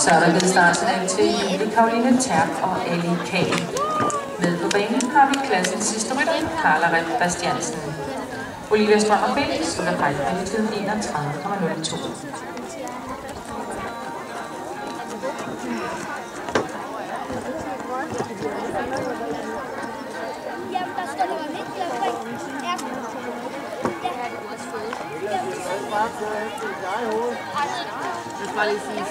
Så er der givet startsignal til Julie Karoline Terp og Ali Kahl. Med på banen har vi klassens sidste rytter, Carla Rep Bastiansen. Olivia Strømmer Bæk slutter fejlfri tiden 31,02. Det var lige sige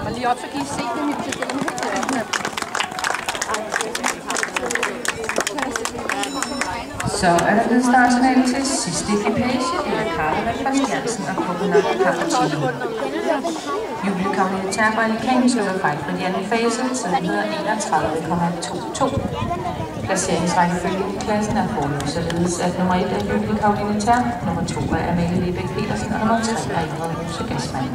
Og lige op, så kan I se det mit system. Så er der givet startsignal til sidste ekipage, det er Carla Rep Bastiansen og Coconut Cappuccino. Julie Karoline Terp og Ali Kahl slutter fejlfri i anden fase, tiden hedder 31,22. Placeringsrækkefølgen i klassen er foreløbig således, at nummer 1 er Julie Karoline Terp, nummer 2 er Amalie Lebæk Petersen og nummer 3 er Ingrid Mose Gassmann.